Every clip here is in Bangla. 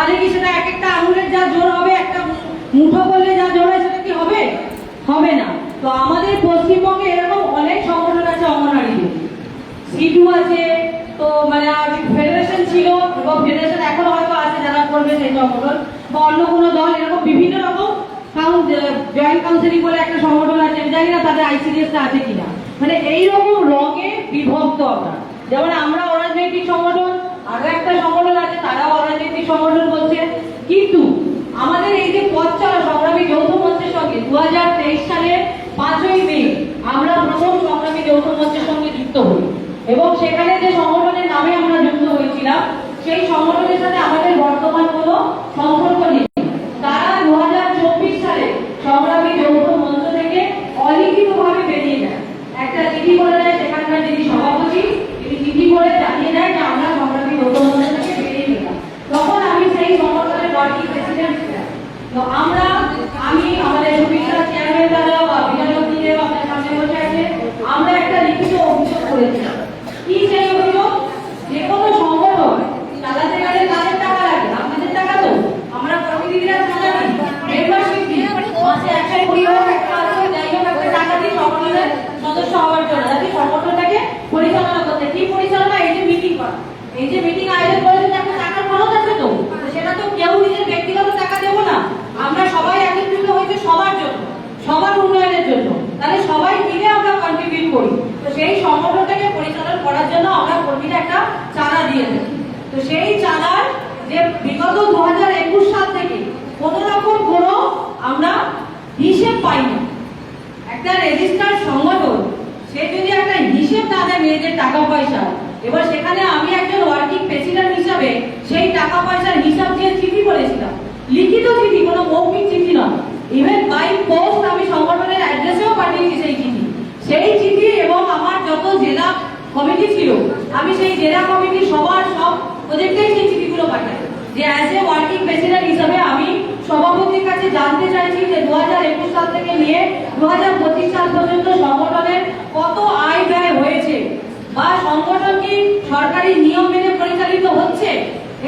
তাহলে কি সেটা এক একটা আঙুলের যা জোর হবে, একটা মুঠো করলে যা জোর হয় সেটা কি হবে? হবে না। তো আমাদের পশ্চিমবঙ্গে এরকম অনেক সংগঠন আছে অঙ্গনওয়াড়িদের, সিটু আছে, তো মানে ফেডারেশন ছিল এবং ফেডারেশন এখনো হয়তো আছে যারা করবে সেই সংগঠন, বা অন্য কোনো দল, এরকম বিভিন্ন রকম জয়েন্ট কাউন্সিলিং বলে একটা সংগঠন আছে, আমি জানি না তাদের আইসিডিএসটা আছে কিনা। মানে এইরকম রঙে বিভক্ত আমরা, যেমন আমরা অরাজনৈতিক সংগঠন, আরো একটা সংগঠন আছে তারাও অরাজনৈতিক সংগঠন বলছে। কিন্তু আমাদের এই যে পথ চলা সংগ্রামী যৌথ মঞ্চের সঙ্গে 2023 সালের 5ই মে আমরা প্রথম সংগ্রামী যৌথ মঞ্চের সঙ্গে যুক্ত হই, এবং সেখানে যে সংগঠনের নামে আমরা যুক্ত হয়েছিলাম সেই সংগঠনের সাথে আমাদের বর্তমান কোনো সম্পর্ক নেই। তারা 2024 সালে সংগ্রামী যৌথ মঞ্চ থেকে অলিখিতভাবে বেরিয়ে যায়, একটা চিঠি করে দেয় সেখানকার যিনি সভাপতি, তিনি চিঠি করে জানিয়ে দেয় যে আমরা সংগ্রামী যৌথ মঞ্চ থেকে বেরিয়ে গেলাম। তখন আমি সেই সংগঠনের ওয়ার্কিং প্রেসিডেন্ট ছিলাম। তো আমি আমাদের সুবিধা চেয়ারম্যান দ্বারা বা বিধানমন্ত্রীদেব আপনার সামনে বসে আছে, আমরা একটা লিখিত অভিযোগ করেছিলাম। কি সেই অভিযোগ? যে কোনো সংগঠন চালাতে গেলে তাদের টাকা লাগে, আপনাদের টাকা তো আমরা প্রতিনিধিরা চালাবি, মেম্বারশিপ দিই, মাসে 120 হোক, একটা আছে যাই হোক, একটা টাকা দিই সংগঠনের সদস্য হওয়ার জন্য, যাতে সংগঠনটাকে পরিচালনা করতে। কি পরিচালনা? এই যে মিটিং করা, এই যে মিটিং আয়োজন করেছে, একটা টাকার খরচ আছে, তো সেটা তো কেউ নিজের ব্যক্তিগত টাকা দেবো না, আমরা সবাই একত্রিত হয়েছে সবার জন্য, সবার উন্নয়নের জন্য, তাহলে সবাই মিলে আমরা কন্ট্রিবিউট করি। তো সেই সংগঠনটাকে পরিচালনা করার জন্য আমরা কর্মীরা একটা চাঁদা দিয়ে দেব। তো সেই চাঁদার যে বিগত 2021 সাল থেকে কোনো রকম কোনো আমরা হিসেব পাই না। একটা রেজিস্টার্ড সংগঠন সে যদি একটা হিসেব না দেয় মেয়েদের টাকা পয়সা, এবার সেখানে আমি একজন ওয়ার্কিং প্রেসিডেন্ট হিসাবে সেই টাকা পয়সার হিসাব দিয়ে চিঠি করেছিলাম, লিখিত চিঠি, কোনো মৌখিক চিঠি নয়, ইভেন বাই পোস্ট আমি সংগঠনের অ্যাড্রেসেও পাঠিয়েছি সেই চিঠি। সেই চিঠি এবং আমার যত জেলা কমিটি ছিল, আমি সেই জেলা কমিটি সবার সব প্রজেক্টেই সেই চিঠিগুলো পাঠাই, যে অ্যাজ এ ওয়ার্কিং প্রেসিডেন্ট হিসাবে আমি সভাপতির কাছে জানতে চাইছি যে 2021 সাল থেকে নিয়ে 2025 সাল পর্যন্ত সংগঠনের কত আয় ব্যয় হয়েছে, বা সংগঠন কি সরকারি নিয়ম মেনে পরিচালিত হচ্ছে,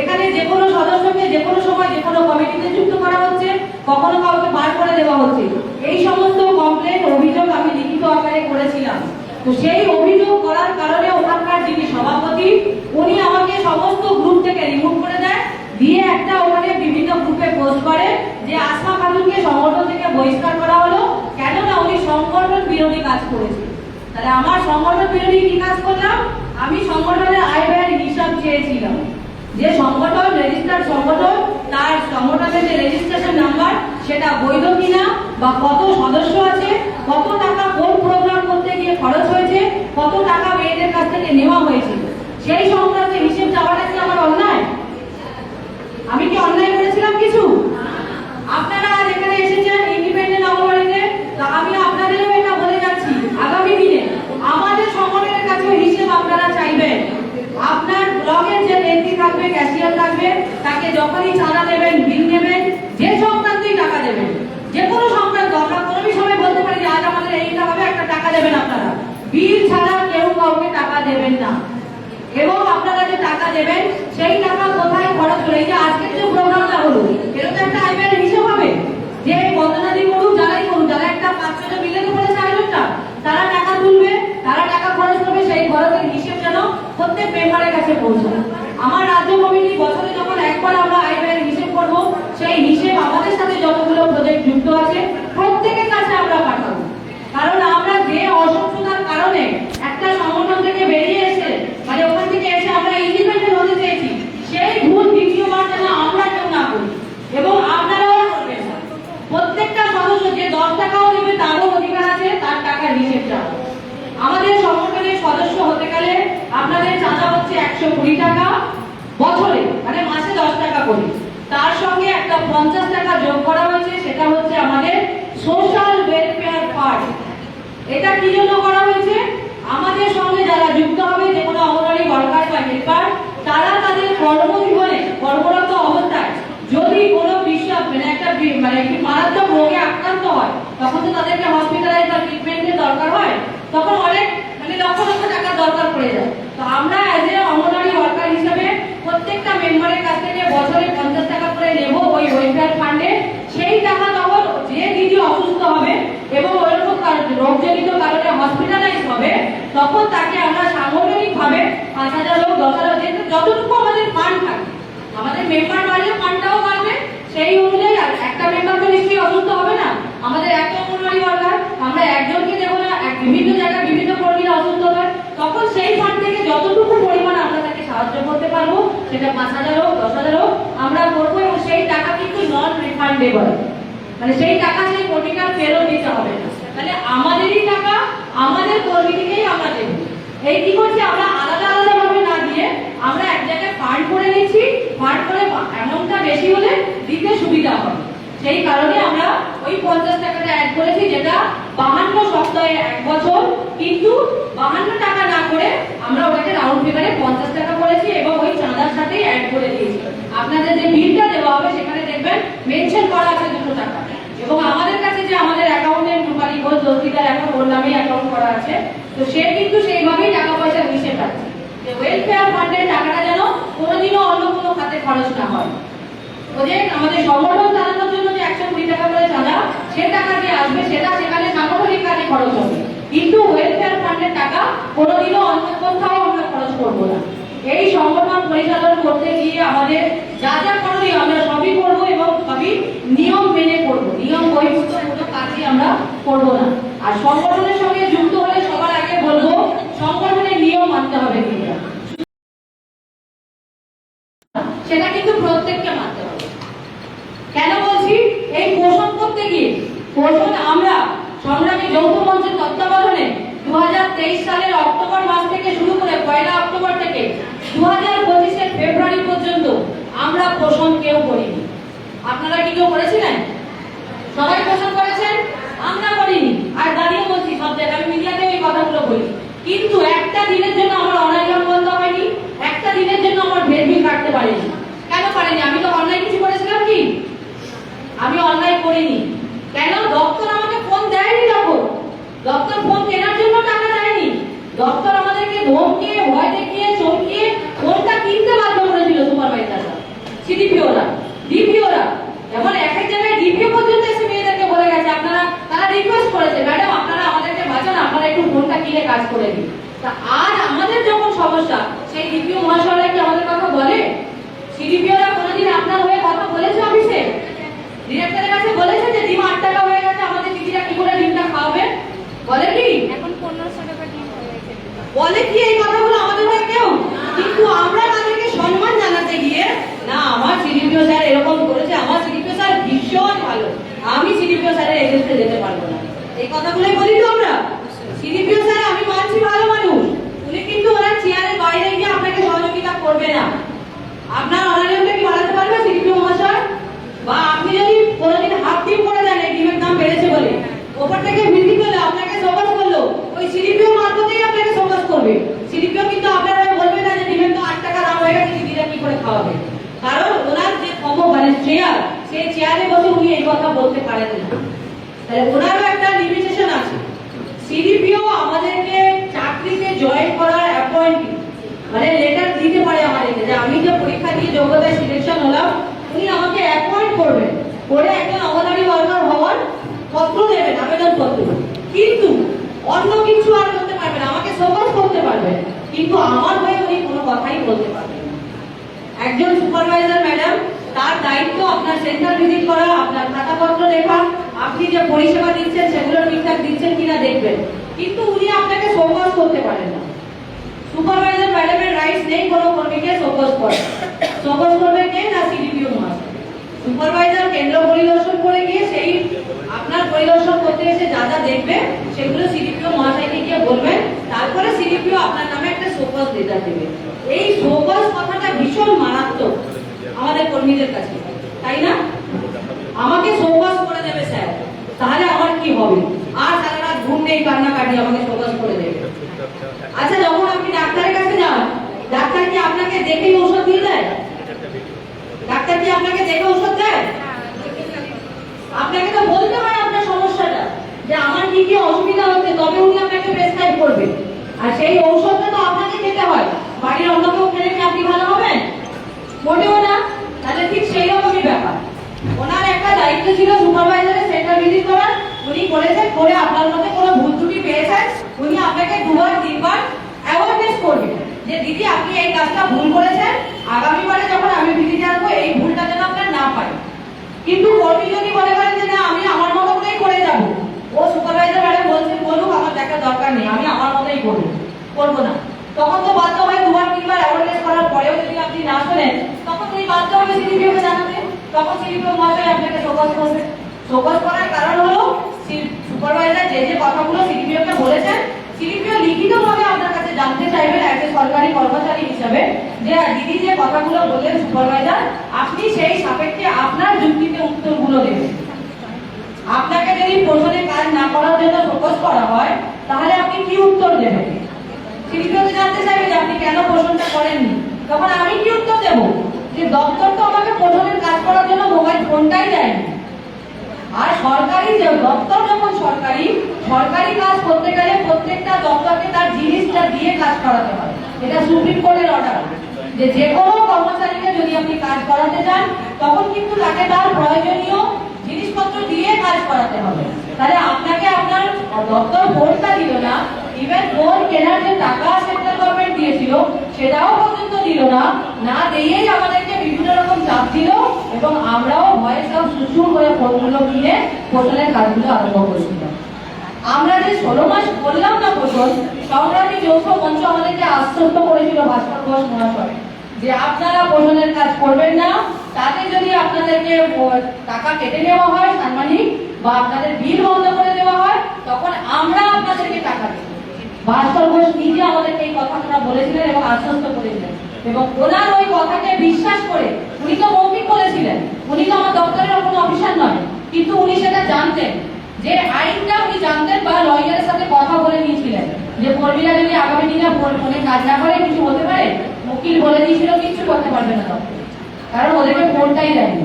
এখানে যে কোনো সদস্যকে যে কোনো সময় যে কোনো কমিটিতে যুক্ত করা হচ্ছে, কখনো কাউকে বার করে দেওয়া হচ্ছে। এই সমস্ত কমপ্লেন অভিযোগ আমি লিখিত আকারে করেছিলাম। তো সেই অভিযোগ করার কারণে ওখানকার যিনি সভাপতি, উনি আমাকে সমস্ত গ্রুপ থেকে রিমুভ করে দেয়, দিয়ে একটা ওখানে বিভিন্ন গ্রুপে পোস্ট করে যে আসমা খাতুনকে সংগঠন থেকে বহিষ্কার করা হলো, কেননা উনি সংগঠন বিরোধী কাজ করেছে। তাহলে আমার সংগঠন বিরোধী কি কাজ করলাম? আমি সংগঠনের আয় ব্যয়ের হিসাব চেয়েছিলাম, যে সংগঠন রেজিস্টার্ড সংগঠন, তার সংগঠনের যে রেজিস্ট্রেশন নাম্বার সেটা বৈধ কিনা, বা কত সদস্য আছে, কত টাকা কোন প্রোগ্রাম করতে গিয়ে খরচ হয়েছে, কত টাকা মেয়েদের কাছ থেকে নেওয়া হয়েছে, সেই সংক্রান্ত হিসেব চাওয়াটা কি আমার অন্যায়? আমি কি অন্যায় করেছিলাম কিছু? আপনারা আজ এখানে এসেছেন ইন্ডিপেন্ডেন্ট অঙ্গনওয়াড়িতে, তা আমি আপনাদেরও এটা বলে যাচ্ছি, আগামী দিনে আমাদের সংগঠনের কাছে হিসেব আপনারা চাইবেন। আপনার ব্লকের যে নেত্রী থাকবে, ক্যাশিয়ার থাকবে, তাকে যখনই চাঁদা দেবেন, বিল নেবেন, যে সংক্রান্তই টাকা দেবেন, যে কোনো সংক্রান্ত, আমরা কোনো সময় বলতে পারি যে আজ আমাদের এইটা হবে, একটা টাকা দেবেন, আপনারা বিল ছাড়া কেউ কাউকে টাকা দেবেন না। এবং আপনারা যে টাকা দেবেন সেই টাকা কোথায় খরচ হলো, এই যে আজকের যে প্রোগ্রামটা হলো, এর তো একটা আয় ব্যয়ের হিসাব হবে, যে বন্দনাদি করুক, যারাই করুক, যারা একটা 5-6 মিলে তো বলেছে আয়োজনটা, তারা টাকা তুলবে, তারা টাকা খরচ করবে, সেই খরচের হিসেব যেন প্রত্যেক মেম্বারের কাছে পৌঁছায়। আমার রাজ্য কমিটি বছরে যখন একবার আমরা আয় ব্যয়ের হিসেব করবো, সেই হিসেব আমাদের সাথে যতগুলো প্রজেক্ট যুক্ত আছে প্রত্যেকের কাছে আমরা পাঠাবো। কারণ আমরা যে অসুস্থতার কারণে একটা সংগঠন থেকে বেরিয়ে এসে, মানে ওখান থেকে এসে আমরা ইন্ডিপেন্ডেন্ট হতে চেয়েছি, সেই ভুল দ্বিতীয়বার যেন আমরা কেউ না করি, এবং আপনারাও করবেন না। প্রত্যেকটা সদস্য যে 10 টাকাও দেবে তারও অধিকার আছে তার টাকার হিসেব চাওয়া। আমাদের সংগঠনের সদস্য হতে গেলে আপনাদের চাঁদা হচ্ছে 120 টাকা বছরে, মানে মাসে 10 টাকা করে, তার সঙ্গে একটা 50 টাকা যোগ করা হয়েছে, সেটা হচ্ছে আমাদের সোশ্যাল ওয়েলফেয়ার ফান্ড। এটা কি জন্য করা হয়েছে? আমাদের সঙ্গে যারা যুক্ত হবে, যে কোনো অঙ্গনওয়াড়ি ওয়ার্কার বা হেল্পার, তারা তাদের কর্মজীবনে কর্মরত অবস্থায় যদি কোনো বিষয় মানে একটি মারাত্মক রোগে আক্রান্ত হয়, তখন তো তাদেরকে হসপিটালাইজ বা ট্রিটমেন্টের দরকার হয়, তখন অনেক লক্ষ লক্ষ টাকার দরকার পড়ে যায়। তো আমরা অ্যাজ এ অঙ্গনওয়াড়ি ওয়ার্কার হিসেবে প্রত্যেকটা মেম্বারের কাছ থেকে বছরে 50 টাকা হবে এবং ওইরকম রোগজনিত কারণে হসপিটালাইজ হবে, তখন তাকে আমরা সাংগঠনিকভাবে 5,000 হোক 10,000 যতটুকু আমাদের ফান্ড থাকে, আমাদের মেম্বার বাড়লে ফান্ডটাও বাড়বে, সেই অনুযায়ী একটা মেম্বার তো নিশ্চয়ই অসুস্থ হবে না, আমাদের একটা অঙ্গনওয়াড়ি দরকার, আমরা একজনকে দেবো না, বিভিন্ন জায়গায় বিভিন্ন কর্মীরা অসুস্থ হবে, তখন সেই ফান্ড থেকে যতটুকু পরিমাণ আমরা তাকে সাহায্য করতে পারবো, সেটা 5,000 হোক 10,000 হোক আমরা করবো, এবং সেই টাকা কিন্তু নন রিফান্ডেবল, মানে সেই টাকা সেই কর্মীকে ফেরত দিতে হবে না, তাহলে আমাদেরই টাকা আমাদের কর্মীকেই আমরা দেবো। এই কি করছি আমরা আলাদা আলাদা ভাবে না দিয়ে আমরা এক জায়গায় ফান্ড করে নিচ্ছি, ফান্ড করে অ্যামাউন্টটা বেশি হলে দিতে সুবিধা হবে, সেই কারণে আমরা ওই 50 টাকাটা অ্যাড করেছি, যেটা 52 সপ্তাহে 1 বছর, কিন্তু 52 টাকা না করে আমরা ওটাকে রাউন্ড ফিগারে 50 টাকা করেছি এবং ওই চাঁদার সাথে অ্যাড করে দিয়েছি। আপনাদের যে বিলটা দেওয়া হবে সেখানে দেখবেন মেনশন করা আছে 2 টাকা, এবং আমাদের কাছে যে আমাদের অ্যাকাউন্টের রূপালী ঘোষ দস্তিদার এখন ওর নামে অ্যাকাউন্ট করা আছে, তো সে কিন্তু সেইভাবেই টাকা পয়সা মিশে পাচ্ছে, যে ওয়েলফেয়ার ফান্ডের টাকাটা যেন কোনোদিনও অন্য কোনো খাতে খরচ না হয়। ওদের আমাদের সংগঠন চালানোর জন্য যে 120 টাকা করে চাঁদা, সে টাকা যে আসবে সেটা সেখানে সাংগঠনিক কাজে খরচ হবে, কিন্তু ওয়েলফেয়ার ফান্ডের টাকা কোনোদিনও অন্য কোথাও আমরা খরচ করবো না। এই সংগঠন পরিচালনা করতে গিয়ে আমাদের যা যা করণীয় আমরা সবই করবো এবং সবই নিয়ম মেনে করবো, নিয়ম বহির্ভূত কোনো কাজই আমরা করবো না। আর সংগঠনের সঙ্গে যুক্ত হলে সবার আগে বলবো সংগঠনের নিয়ম মানতে হবে, সেটা কিন্তু প্রত্যেককে মানতে হবে। কেন বলছি? এই পোষণ করতে গিয়ে পোষণ আমরা সংগ্রামী যৌথ মঞ্চের তত্ত্বাবধানে 2023 সালের অক্টোবর মাস থেকে শুরু করে 1 অক্টোবর থেকে 2025 ফেব্রুয়ারি পর্যন্ত আমরা পোষণ কেউ করিনি। আপনারা কি কেউ করেছিলেন? সবাই পোষণ করেছেন? আমরা করিনি। আর দাঁড়িয়ে বলছি সব জায়গায়, আমি মিডিয়াতে এই কথাগুলো বলি, কিন্তু একটা দিনের জন্য আমার অনাইলাম বন্ধ হয়নি, একটা দিনের জন্য আমার ভেরবিল কাটতে পারিনি। কেন পারিনি? আমি তো অনলাইন কিছু করেছিলাম কি? আমি অনলাইন করিনি। কেন? দপ্তর আমাকে ফোন দেয়নি, তখন দপ্তর ফোন কেনার জন্য টাকা দেয়নি, দপ্তর আমাদেরকে ধমকিয়ে ভয় দেখিয়ে চমকিয়ে ফোনটা কিনতে বাধ্য করেছিল সুপারভাইজাররা, সিডিপিওরা, ডিপিওরা, এমন এক এক জায়গায় ডিপিও পর্যন্ত এসে মেয়েদেরকে বলে গেছে, আপনারা তারা রিকোয়েস্ট করেছে, ম্যাডাম আপনারা আমাদেরকে বাঁচান, আপনারা একটু ফোনটা কিনে কাজ করে দিন। তা আজ আমাদের যখন সমস্যা, সেই ডিপিও মহাশয়রা কি আমাদের কথা বলে? সিডিপিওরা কোনোদিন আপনার হয়ে কথা বলেছে অফিসে? ডিরেক্টরের কাছে বলেছে যে ডিম 8 টাকা হয়ে গেছে, আমাদের দিদিরা কি করে ডিমটা খাওয়াবে? বলে কি? এখন 1500 টাকা ডিম হয়ে গেছে। বলে কি এই কথাগুলো আমাদের হয়ে কেউ? কিন্তু আমরা তাদেরকে সম্মান জানাতে গিয়ে, না আমার সিডিপিও স্যার এরকম করেছে, আমার সিডিপিও স্যার ভীষণ ভালো, আমি সিডিপিও স্যারের এগেইনস্টে যেতে পারবো না, এই কথাগুলোই বলি তো আমরা। সিডিপিও স্যার আমি মানছি ভালো মানুষ, উনি কিন্তু ওনার চেয়ারের বাইরে গিয়ে আপনাকে সহযোগিতা করবে না। আপনার অনারিয়ামটা কি বাড়াতে পারবে সিডিপিও মহাশয়? বা আপনি যদি কোনোদিন হাত ডিম করে দেন এই ডিমের দাম বেড়েছে বলে, ওপর থেকে ভিত্তি করলে আপনাকে সবাস করলো, ওই সিডিপিও মারফতেই আপনাকে সবাস করবে। সিডিপিও কিন্তু আপনারা বলবে না যে ডিমের তো 8 টাকা দাম হয়ে গেছে, দিদিরা কি করে খাওয়াবে? কারণ ওনার যে মানে চেয়ার, সেই চেয়ারে বসে উনি এই কথা বলতে পারেন না, তাহলে ওনারও একটা লিমিটেশন আছে। সিডিপিও আমাদেরকে চাকরিতে জয়েন করার অ্যাপয়েন্টমেন্ট মানে লেটার দিতে পারে আমাদেরকে, যে আমি যে পরীক্ষা দিয়ে যোগ্যতায় সিলেকশন হলাম, উনি আমাকে অ্যাপয়েন্ট করবেন, করে একজন অঙ্গনওয়াড়ি ওয়ার্কার হওয়ার পত্র দেবেন, আবেদন পত্র, কিন্তু অন্য কিছু আর করতে পারবেন, আমাকে সহজ করতে পারবেন, কিন্তু আমার হয়ে উনি কোনো কথাই বলতে পারবেন না। একজন সুপারভাইজার ম্যাডাম, তার দায়িত্ব আপনার সেন্টার ভিজিট করা, আপনার খাতাপত্র দেখা, আপনি যে পরিষেবা দিচ্ছেন সেগুলো ঠিকঠাক দিচ্ছেন কিনা দেখবেন, কিন্তু উনি আপনাকে সহজ করতে পারেন না। সুপারভাইজার ম্যাডামের রাইটস নেই কোনো কর্মীকে সহজ করে, সহজ করবে কে? না সিডিপিও মহাশয়। সুপারভাইজার কেন্দ্র পরিদর্শন করে গিয়ে সেই আপনার পরিদর্শন করতে এসে যা যা দেখবে সেগুলো সিডিপিও মহাশয়কে গিয়ে বলবেন, তারপরে সিডিপিও আপনার নামে একটা শোকজ লেটার দেবে। এই শোকজ কথাটা ভীষণ মারাত্মক আমাদের কর্মীদের কাছে, তাই না? আমাকে শোকজ করে দেবে স্যার, তাহলে আমার কি হবে? আর সারা রাত ঘুম নেই, কান্নাকাটি, আমাকে শোকজ করে দেবে। আচ্ছা, যখন আপনি ডাক্তারের কাছে যান, ডাক্তার কি আপনাকে দেখেই ঔষধ দিয়ে দেয়? ডাক্তার কি আপনাকে দেখে ঔষধ দেয়? আপনাকে তো বলতে হয় আপনার সমস্যাটা, যে আমার কি কি অসুবিধা হচ্ছে, তবে উনি আপনাকে প্রেসক্রাইব করবে, আর সেই ঔষধটা তো আপনাকে খেতে হয়। বাড়ির অন্য কেউ খেলে কি আপনি ভালো হবেন? মোটেও না। তাহলে ঠিক সেই রকমই ব্যাপার, ওনার একটা দায়িত্ব ছিল সুপারভাইজারের সেন্টার ভিজিট করার, উনি যে দিদি আপনি এই কাজটা ভুল করেছেন, আগামীবারে যখন আমি ভিজিটে আসবো এই ভুলটা যেন আপনার না পাই। কিন্তু কর্মী যদি মনে করেন যে না আমি আমার মতো করেই করে যাব, ও সুপারভাইজার ম্যাডাম বলছেন বলুক, আমার দেখার দরকার নেই, আমি আমার মতোই করবো না, তখন তো বাধ্য হয়ে দুবার তিনবার অ্যাওয়ারনেস করার পরেও যদি আপনি না শোনেন, তখন উনি বাধ্য হবে সিডিপিওকে জানাতে। তখন সিডিপিও মহাশয় আপনাকে শোকজ করবে। শোকজ করার কারণ হলো সুপারভাইজার যে যে কথাগুলো সিডিপিওকে বলেছেন, সিডিপিও লিখিতভাবে আপনার কাছে জানতে চাইবেন একজন সরকারি কর্মচারী হিসাবে, যে দিদি যে কথাগুলো বললেন সুপারভাইজার, আপনি সেই সাপেক্ষে আপনার যুক্তিতে উত্তরগুলো দেবেন। আপনাকে যদি প্রশ্নে কাজ না করার জন্য ফোকাস করা হয়, তাহলে আপনি কি উত্তর দেবেন? সিডিপিও জানতে চাইবে যে আপনি কেন প্রশ্নটা করেননি, তখন আমি কি উত্তর দেব? যে দপ্তর তো আমাকে প্রশ্নের কাজ করার জন্য মোবাইল ফোনটাই দেয়নি। আর সরকারি যে দপ্তর, যখন সরকারি কাজ করতে গেলে প্রত্যেকটা দপ্তরকে তার জিনিসটা দিয়ে কাজ করাতে হয়। এটা সুপ্রিম কোর্টের অর্ডার, যে যে কোনো কর্মচারীকে যদি আপনি কাজ করাতে চান, তখন কিন্তু তাকে তার প্রয়োজনীয় জিনিসপত্র দিয়ে কাজ করাতে হবে। তাহলে আপনাকে আপনার দপ্তর ফোনটা দিল না, ইভেন ফোন কেনার যে টাকা সেন্ট্রাল গভর্নমেন্ট দিয়েছিল সেটাও পর্যন্ত দিল না, না দিয়েই আমাদেরকে বিভিন্ন রকম চাপ দিল, এবং আমরাও ভয়ে সব সুসুর করে ফোনগুলো কিনে পোষণের কাজগুলো আরম্ভ করেছিলাম। আমরা যে 16 মাস করলাম না পোষণ, সংগ্রামী যৌথ মঞ্চ আমাদেরকে আশ্বস্ত করেছিল ভাস্কর ঘোষ মহাশয়, যে আপনারা পোষণের কাজ করবেন না, তাতে যদি আপনাদেরকে টাকা কেটে নেওয়া হয় সাম্মানিক, বা আপনাদের বিল বন্ধ করে দেওয়া হয়, তখন আমরা আপনাদেরকে টাকা দেব। ভাস্কর ঘোষ নিজে আমাদেরকে এই কথাটা বলেছিলেন এবং আশ্বস্ত করেছিলেন, এবং ওনার ওই কথাকে বিশ্বাস করে, উনি তো মৌখিক বলেছিলেন, উনি তো আমার দপ্তরের কোনো অফিসার নয়, কিন্তু উনি সেটা জানতেন, যে আইনটা উনি জানতেন, বা লয়ারের সাথে কথা বলে নিয়েছিলেন, যে কর্মীরা যদি আগামী দিনে ফোনে কাজ না করে কিছু হতে পারে, উকিল বলে দিয়েছিল কিছু করতে পারবে না দপ্তর, কারণ ওদেরকে ফোনটাই দেয়নি।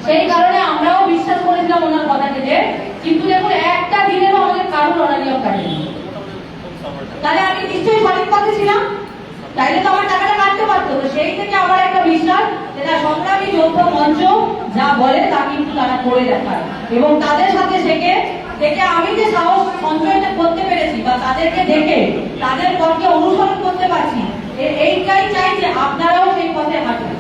সেই কারণে আমরাও বিশ্বাস করেছিলাম ওনার কথাকে, যে কিন্তু দেখুন একটা দিনেরও আমাদের কারণ অনারিয়ম কাটেনি। তাহলে আমি নিশ্চয়ই সঠিক পথে ছিলাম, তাইলে তো আমার টাকাটা কাটতে পারতো। তো সেই থেকে আমার একটা বিশ্বাস, যেটা সংগ্রামী যৌথ মঞ্চ যা বলে তা কিন্তু তারা করে দেখায়, এবং তাদের সাথে দেখে আমি যে সাহস সঞ্চয়টা করতে পেরেছি, বা তাদেরকে দেখে তাদের পথকে অনুসরণ করতে পারছি, এইটাই চাই যে আপনারাও সেই পথে হাঁটুন।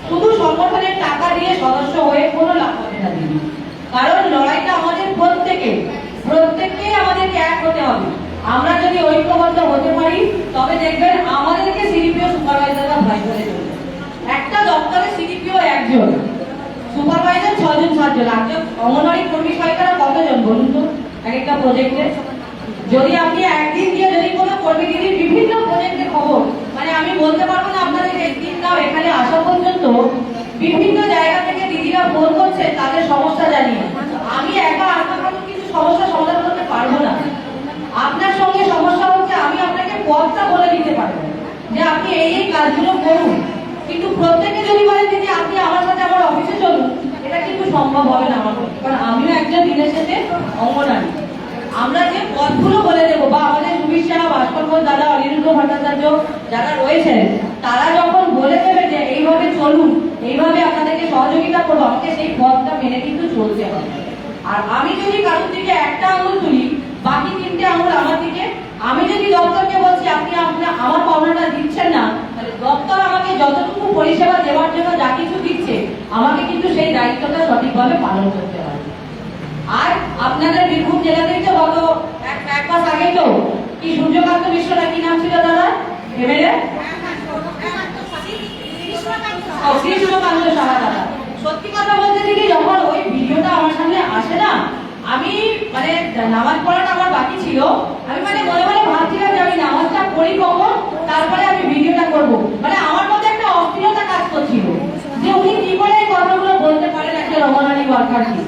শুধু সংগঠনের টাকা দিয়ে সদস্য হয়ে কোনো লাভ হবে না, কারণ লড়াইটা আমাদের প্রত্যেককেই আমাদেরকে এক হতে হবে। আমরা যদি ঐক্যবদ্ধ হতে পারি, তবে দেখবেন আমাদেরকে সিডিপিও সুপারভাইজাররা ভয় করে চলবে। একটা দপ্তরে সিডিপিও একজন, সুপারভাইজার 6জন। একজন অঙ্গনওয়াড়ি কর্মী সহায়িকারা কতজন বলুন তো এক একটা প্রজেক্টে? যদি আপনি একদিন গিয়ে যদি কোনো কর্মী দিদির বিভিন্ন প্রজেক্টের খবর, মানে আমি বলতে পারবো না আপনাদের একদিন নাও, এখানে আসা পর্যন্ত বিভিন্ন জায়গা থেকে দিদিরা ফোন করছে তাদের সমস্যা জানিয়ে। আমি একা আপনার কিছু সমস্যা সমাধান করতে পারবো না। আপনার সঙ্গে সমস্যা হচ্ছে, আমি আপনাকে পথটা বলে দিতে পারবো যে আপনি এই কাজগুলো করুন, কিন্তু প্রত্যেকে যদি বলেন যে আপনি আমার সাথে আমার অফিসে চলুন, এটা কিন্তু সম্ভব হবে না আমার পক্ষে, কারণ আমিও একজন দিনের শেষে অঙ্গনারী। আমরা যে পথগুলো বলে দেবো, বা আমাদের সুবিশা, ভাস্কর ঘোষ দাদা, অনিরুদ্ধ ভট্টাচার্য যারা রয়েছেন, তারা যখন বলে দেবে যে এইভাবে চলুন, এইভাবে আপনাদেরকে সহযোগিতা করবো, আমাকে সেই পথটা মেনে কিন্তু চলতে হবে। আর আমি যদি কারোর দিকে একটা আঙুল তুলি, বাকি 3টে আঙুল আমার দিকে, আমি যদি দপ্তরকে বলছি আপনি আমার পাওনাটা দিচ্ছেন না, তাহলে দপ্তর আমাকে যতটুকু পরিষেবা দেওয়ার জন্য যা কিছু দিচ্ছে, আমাকে কিন্তু সেই দায়িত্বটা সঠিকভাবে পালন করতে হবে। আর আপনাদের বীরভূম জেলা থেকে গত এক মাস আগে তো কি সূর্যকান্ত মিশ্র না কি নাম ছিল দাদা এমএলএ, কৃষ্ণকান্ত সাহা দাদা, সত্যি কথা বলতে দিদি যখন ওই ভিডিওটা আমার সামনে আসে না, আমি মানে নামাজ পড়াটা আমার বাকি ছিল, আমি মানে মনে মনে ভাবছিলাম যে আমি নামাজটা পড়ি কখন, তারপরে আমি ভিডিওটা করব। মানে আমার মধ্যে একটা অস্থিরতা কাজ করছিল, যে উনি কি করে এই কথাগুলো বলতে পারেন একটা অঙ্গনওয়াড়ি ওয়ার্কারকে।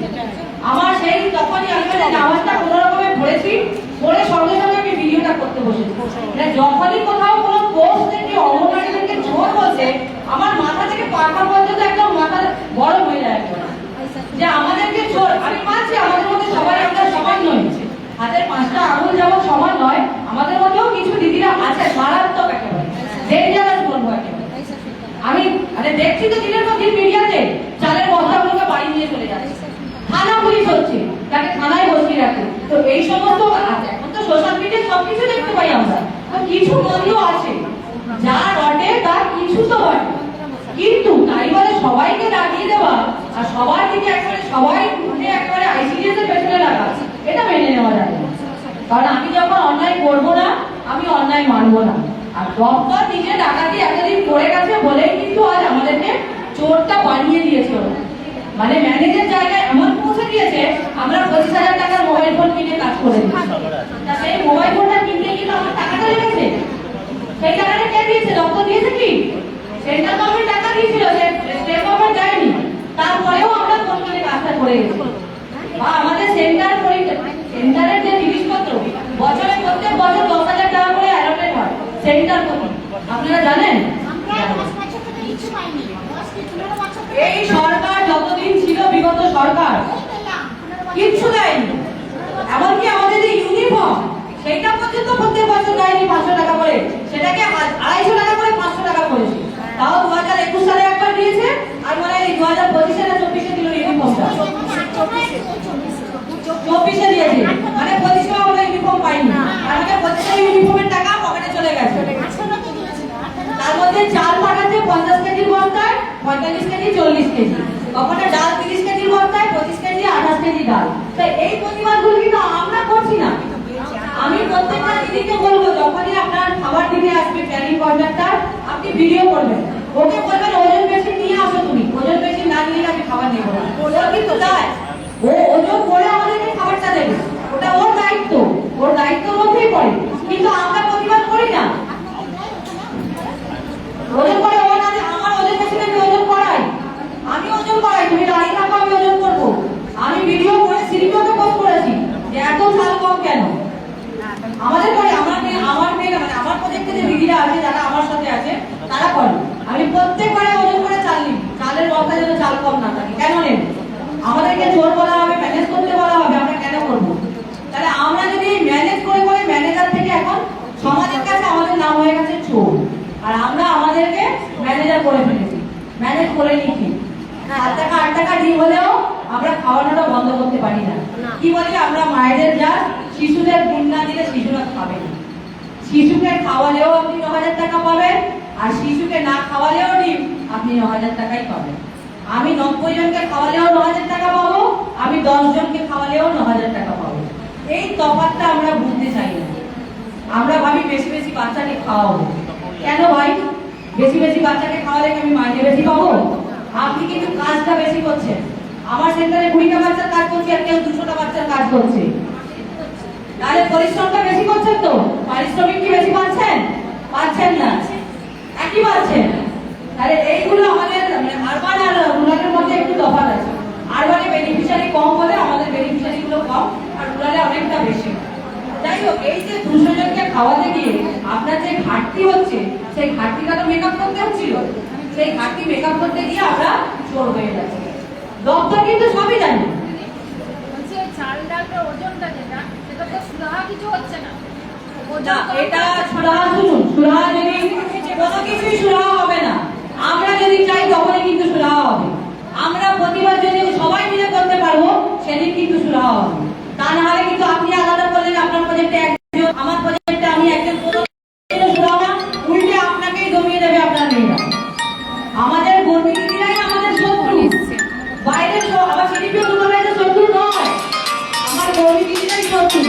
আমার সেই তখনই আমি মানে নামাজটা কোনো রকমে পড়েছি, পড়ে সঙ্গে সঙ্গে আমি ভিডিওটা করতে বসেছি। মানে যখনই কোথাও কোনো পোস্ট থেকে অঙ্গনওয়াড়িদেরকে জোর বলছে, আমার মাথা থেকে পাখা পর্যন্ত একদম মাথা গরম হয়ে যায়, যে আমাদেরকে চোর। আমি মানছি আমাদের মধ্যে সবাই আমরা সমান নই, হাতের 5টা আঙুল যেমন সমান নয়, আমাদের মধ্যেও কিছু দিদিরা আছে মারাত্মক একেবারে ডেঞ্জারাস বলবো একেবারে। আমি মানে দেখছি তো দিনের পর দিন মিডিয়াতে চালের বস্তাগুলোকে বাড়ি নিয়ে চলে যাচ্ছে, থানা পুলিশ হচ্ছে, তাকে থানায় বসিয়ে রাখে। তো এই সমস্ত এখন তো সোশ্যাল মিডিয়ায় সবকিছু দেখতে পাই আমরা, কিছু মন্দিরও আছে যা রটে তার কিছু তো বটে, কিন্তু তাই বলে সবাইকে দাঁড়িয়ে দেওয়া আর সবার দিকে একেবারে সবাই উঠে একেবারে আইসিডিএস এর পেছনে লাগা, এটা মেনে নেওয়া যায় না। কারণ আমি যখন অন্যায় করব না, আমি অন্যায় মানবো না। আর দপ্তর নিজে ডাকাতি এতদিন করে গেছে বলেই কিন্তু আজ আমাদেরকে চোরটা বানিয়ে দিয়েছে ওরা। মানে ম্যানেজের জায়গায় এমন পৌঁছে দিয়েছে, আমরা 25,000 টাকার মোবাইল ফোন কিনে কাজ করে দিচ্ছি। তা সেই মোবাইল ফোনটা কিনতে কিন্তু আমার টাকাটা লেগেছে, সেই টাকাটা কে দিয়েছে? দপ্তর দিয়েছে কি? সেন্ট্রাল গভর্নমেন্ট টাকা দিয়েছিল, স্টেট গভর্নমেন্ট দেয়নি। তারপরেও আমরা ফোন কিনে কাজটা করে গেছি। বা আমাদের সেন্টারের যে জিনিসপত্র বছরে প্রত্যেক বছর 10,000 টাকা করে অ্যালোকেট হয় সেন্টার থেকে, আপনারা জানেন? এই সরকার যতদিন ছিল, বিগত সরকার কিচ্ছু দেয়নি। এমনকি আমাদের যে ইউনিফর্ম সেইটা পর্যন্ত প্রত্যেক বছর দেয়নি 500 টাকা করে, সেটাকে 250 টাকা করে 500 টাকা করেছে। তাও 2021 সালে একবার দিয়েছে, আর মানে 2025 না 24 দিল ইউনিফর্মটা, 24 দিয়েছে। মানে 25 আমরা ইউনিফর্ম পাইনি, আর মানে 25 ইউনিফর্মের টাকা পকেটে চলে গেছে। তার মধ্যে চাল পাঠাচ্ছে 50 কেজির বস্তায় 45 কেজি 40 কেজি, কখনো ডাল 30 কেজির বস্তায় 25 কেজি 28 কেজি ডাল। তাই এই প্রতিবাদগুলো কিন্তু আমরা করছি না। আমি প্রত্যেকটা দিদিকে বলবো, যখনই আপনার খাবার দিতে আসবে প্ল্যানিং কন্ট্রাক্টর, আপনি ভিডিও করবেন, ওকে বলবেন ওজন বেশি নিয়ে আসো, তুমি ওজন বেশি না নিয়ে আমি খাবার নেব না। ওটা কিন্তু দেয়, ও ওজন করে আমাদেরকে খাবারটা দেবে, ওটা ওর দায়িত্ব, ওর দায়িত্বের মধ্যেই পড়ে। কিন্তু আমরা প্রতিবাদ করি না। ওজন করে ও না, আমার ওজন বেশি আমি ওজন করাই, আমি ওজন করাই, তুমি দাঁড়িয়ে থাকো, আমি ওজন করবো। আমি ভিডিও করে সিরিজকে পোস্ট করেছি যে এত সাল কম কেন আমাদের করে। আমার মেয়ে মানে আমার প্রজেক্টে যে দিদিরা আছে, যারা আমার সাথে আছে, তারা করে। আমি প্রত্যেকবারে ওজন করে চাল নিই, চালের বস্তা যেন চাল কম না থাকে। কেন নেব? আমাদেরকে চোর বলা হবে, ম্যানেজ করতে বলা হবে, আমরা কেন করবো? তাহলে আমরা যদি ম্যানেজ করে করে ম্যানেজার থেকে এখন সমাজের কাছে আমাদের নাম হয়ে গেছে চোর, আর আমরা আমাদেরকে ম্যানেজার করে ফেলেছি, ম্যানেজ করে নিচ্ছি। 7 টাকা 8 টাকা ডিম হলেও আমরা খাওয়ানোটা বন্ধ করতে পারি না। কি বলি আমরা মায়েদের, যা শিশুদের ডিম না দিলে শিশুরা খাবে না। শিশুকে খাওয়ালেও আপনি 9,000 টাকা পাবেন, আর শিশুকে না খাওয়ালেও ডিম আপনি 9,000 টাকাই পাবেন। আমি 90 জনকে খাওয়ালেও 9,000 টাকা পাবো, আমি 10 জনকে খাওয়ালেও 9,000 টাকা পাবো। এই তফাৎটা আমরা বুঝতে চাই না। আমরা ভাবি বেশি বেশি বাচ্চাকে খাওয়াবো। কেন ভাই? বেশি বেশি বাচ্চাকে খাওয়ালে কি আমি মাইনে বেশি পাবো? আপনি কিন্তু কাজটা বেশি করছেন। আমার সেন্টারে 20টা বাচ্চার কাজ করছে, আর কেউ 200টা বাচ্চার কাজ করছে, তাহলে পরিশ্রমটা বেশি করছেন তো, পারিশ্রমিক কি বেশি পাচ্ছেন? পাচ্ছেন না, একই পাচ্ছেন। তাহলে এইগুলো আমাদের আরবান আর রুরালের মধ্যে একটু তফাৎ আছে। আরবানে বেনিফিশিয়ারি কম বলে আমাদের বেনিফিশিয়ারি গুলো কম, আর রুরালে অনেকটা বেশি। যাই হোক, এই যে 200 জনকে খাওয়াতে গিয়ে আপনার যে ঘাটতি হচ্ছে, সেই ঘাটতিটা তো মেকআপ করতে হচ্ছিল। সেই ঘাটতি মেকআপ করতে গিয়ে আমরা চোর হয়ে যাচ্ছি। দপ্তর কিন্তু সবই জানি। চাল ডালের ওজনটা যেটা, সেটা তো সুরাহা কিছু হচ্ছে না। এটা সুরাহা, শুনুন, সুরাহা যদি কোনো কিছুই সুরাহা হবে না। আমরা যদি চাই তখনই কিন্তু সুরাহা হবে। আমরা প্রতিবাদ যদি সবাই মিলে করতে পারবো, সেদিন কিন্তু সুরাহা হবে। তা না হলে কিন্তু আপনি আলাদা করলেন, আপনার প্রজেক্টে একজন, আমার প্রজেক্টে আমি একজন, সুরাহা উল্টে আপনাকেই দমিয়ে দেবে আপনার মেয়েরা। আমাদের কর্মী দিদিরাই আমাদের শত্রু, বাইরের আবার সিডিপিও তোমাদের শত্রু নয়, আমার কর্মী দিদিরাই শত্রু।